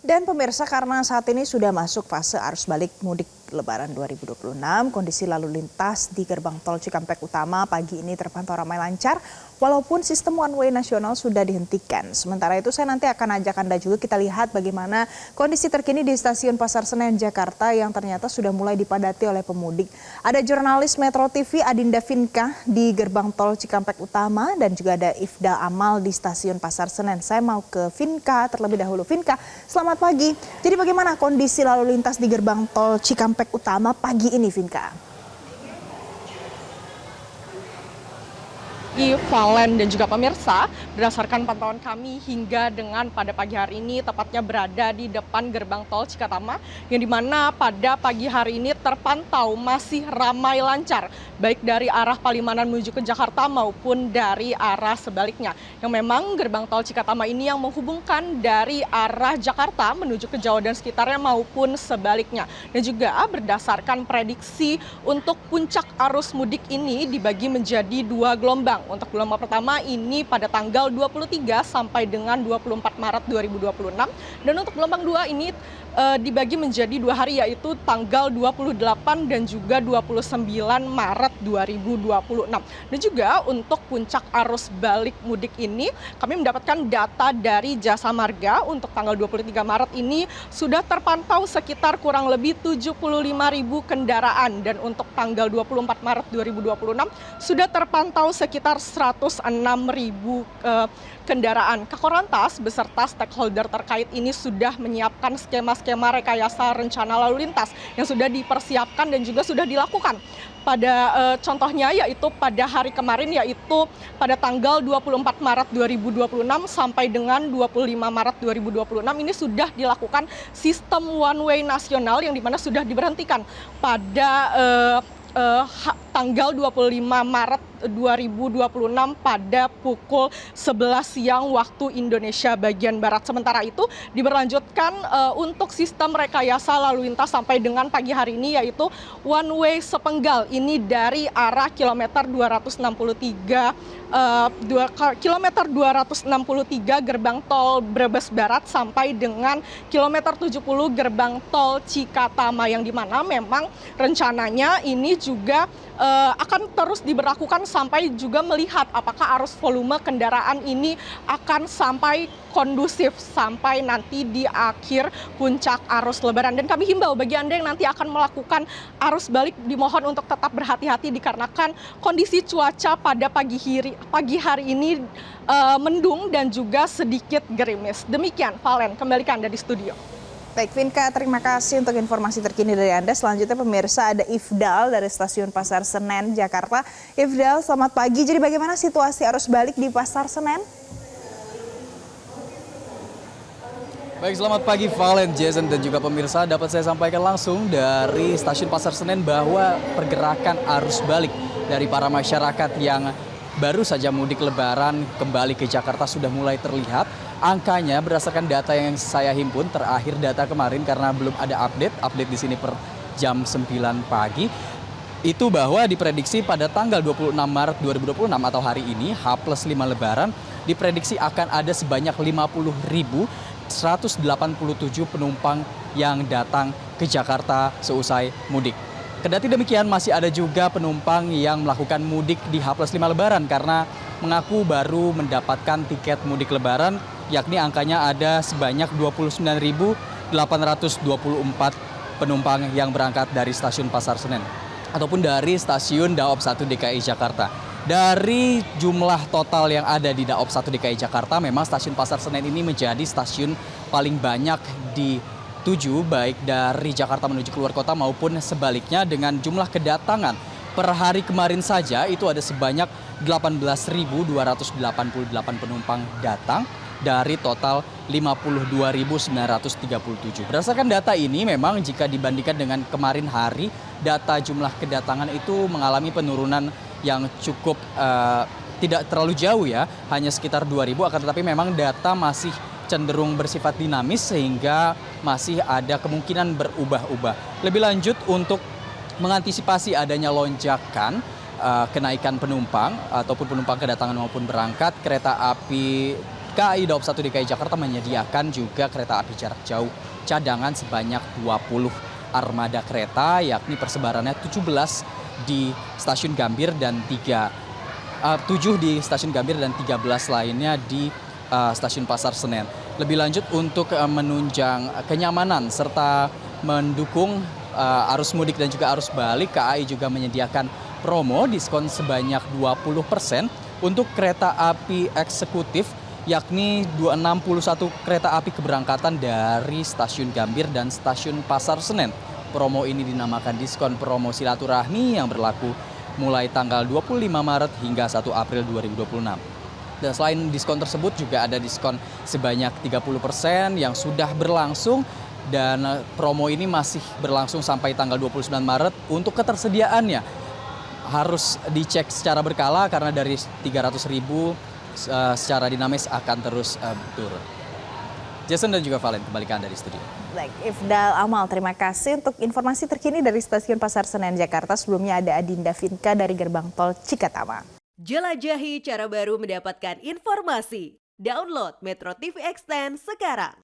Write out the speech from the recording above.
Dan pemirsa, karena saat ini sudah masuk fase arus balik mudik Lebaran 2026, kondisi lalu lintas di gerbang tol Cikampek Utama pagi ini terpantau ramai lancar, walaupun sistem one way nasional sudah dihentikan. Sementara itu saya nanti akan ajak Anda juga kita lihat bagaimana kondisi terkini di stasiun Pasar Senen, Jakarta yang ternyata sudah mulai dipadati oleh pemudik. Ada jurnalis Metro TV Adinda Vinka di gerbang tol Cikampek Utama dan juga ada Ifda Amal di stasiun Pasar Senen. Saya mau ke Vinka terlebih dahulu. Vinka, selamat pagi. Jadi bagaimana kondisi lalu lintas di gerbang tol Cikampek Utama pagi ini, Vinka? Valen dan juga pemirsa, berdasarkan pantauan kami hingga dengan pada pagi hari ini tepatnya berada di depan gerbang tol Cikatama, yang dimana pada pagi hari ini terpantau masih ramai lancar baik dari arah Palimanan menuju ke Jakarta maupun dari arah sebaliknya. Yang memang gerbang tol Cikatama ini yang menghubungkan dari arah Jakarta menuju ke Jawa dan sekitarnya maupun sebaliknya. Dan juga berdasarkan prediksi untuk puncak arus mudik ini dibagi menjadi dua gelombang. Untuk gelombang pertama ini pada tanggal 23 sampai dengan 24 Maret 2026. Dan untuk gelombang 2 ini dibagi menjadi 2 hari, yaitu tanggal 28 dan juga 29 Maret 2026. Dan juga untuk puncak arus balik mudik ini kami mendapatkan data dari Jasa Marga untuk tanggal 23 Maret ini sudah terpantau sekitar kurang lebih 75.000 kendaraan, dan untuk tanggal 24 Maret 2026 sudah terpantau sekitar 106.000 kendaraan. Kakor-Lantas beserta stakeholder terkait ini sudah menyiapkan skema-skema rekayasa rencana lalu lintas yang sudah dipersiapkan dan juga sudah dilakukan. Pada contohnya yaitu pada hari kemarin, yaitu pada tanggal 24 Maret 2026 sampai dengan 25 Maret 2026 ini sudah dilakukan sistem one way nasional yang dimana sudah diberhentikan pada tanggal 25 Maret 2026 pada pukul 11 siang waktu Indonesia bagian Barat. Sementara itu diberlanjutkan untuk sistem rekayasa lalu lintas sampai dengan pagi hari ini, yaitu one way sepenggal ini dari arah kilometer 263 gerbang tol Brebes Barat sampai dengan kilometer 70 gerbang tol Cikatama, yang dimana memang rencananya ini juga akan terus diberlakukan sampai juga melihat apakah arus volume kendaraan ini akan sampai kondusif sampai nanti di akhir puncak arus Lebaran. Dan kami himbau bagi Anda yang nanti akan melakukan arus balik, dimohon untuk tetap berhati-hati dikarenakan kondisi cuaca pada pagi hari ini mendung dan juga sedikit gerimis. Demikian, Valen, kembali ke Anda di studio. Baik, Vinka, terima kasih untuk informasi terkini dari Anda. Selanjutnya pemirsa, ada Ifdal dari stasiun Pasar Senen, Jakarta. Ifdal, selamat pagi. Jadi bagaimana situasi arus balik di Pasar Senen? Baik, selamat pagi Valen, Jason dan juga pemirsa. Dapat saya sampaikan langsung dari stasiun Pasar Senen bahwa pergerakan arus balik dari para masyarakat yang baru saja mudik Lebaran kembali ke Jakarta sudah mulai terlihat. Angkanya berdasarkan data yang saya himpun, terakhir data kemarin karena belum ada update di sini per jam 9 pagi, itu bahwa diprediksi pada tanggal 26 Maret 2026 atau hari ini, H+5 Lebaran, diprediksi akan ada sebanyak 50.187 penumpang yang datang ke Jakarta seusai mudik. Kendati demikian, masih ada juga penumpang yang melakukan mudik di H+5 Lebaran karena mengaku baru mendapatkan tiket mudik Lebaran, yakni angkanya ada sebanyak 29.824 penumpang yang berangkat dari stasiun Pasar Senen ataupun dari stasiun Daop 1 DKI Jakarta. Dari jumlah total yang ada di Daop 1 DKI Jakarta, memang stasiun Pasar Senen ini menjadi stasiun paling banyak dituju baik dari Jakarta menuju keluar kota maupun sebaliknya, dengan jumlah kedatangan per hari kemarin saja itu ada sebanyak 18.288 penumpang datang dari total 52.937. Berdasarkan data ini memang jika dibandingkan dengan kemarin hari, data jumlah kedatangan itu mengalami penurunan yang cukup tidak terlalu jauh ya, hanya sekitar 2.000, akan tetapi memang data masih cenderung bersifat dinamis sehingga masih ada kemungkinan berubah-ubah. Lebih lanjut, untuk mengantisipasi adanya lonjakan kenaikan penumpang ataupun penumpang kedatangan maupun berangkat, kereta api KAI Daob 1 DKI Jakarta menyediakan juga kereta api jarak jauh cadangan sebanyak 20 armada kereta, yakni persebarannya 17 di Stasiun Gambir dan 7 di Stasiun Gambir dan 13 lainnya di Stasiun Pasar Senen. Lebih lanjut untuk menunjang kenyamanan serta mendukung arus mudik dan juga arus balik, KAI juga menyediakan promo diskon sebanyak 20% untuk kereta api eksekutif, yakni 261 kereta api keberangkatan dari Stasiun Gambir dan Stasiun Pasar Senen. Promo ini dinamakan diskon promo silaturahmi yang berlaku mulai tanggal 25 Maret hingga 1 April 2026. Dan selain diskon tersebut juga ada diskon sebanyak 30% yang sudah berlangsung, dan promo ini masih berlangsung sampai tanggal 29 Maret. Untuk ketersediaannya harus dicek secara berkala karena dari 300.000 secara dinamis akan terus turun. Jason dan juga Valen, kembali ke Anda di studio. Baik, Ifdal Amal, terima kasih untuk informasi terkini dari Stasiun Pasar Senen Jakarta. Sebelumnya ada Adinda Vinka dari Gerbang Tol Cikatama. Jelajahi cara baru mendapatkan informasi. Download Metro TV Extend sekarang.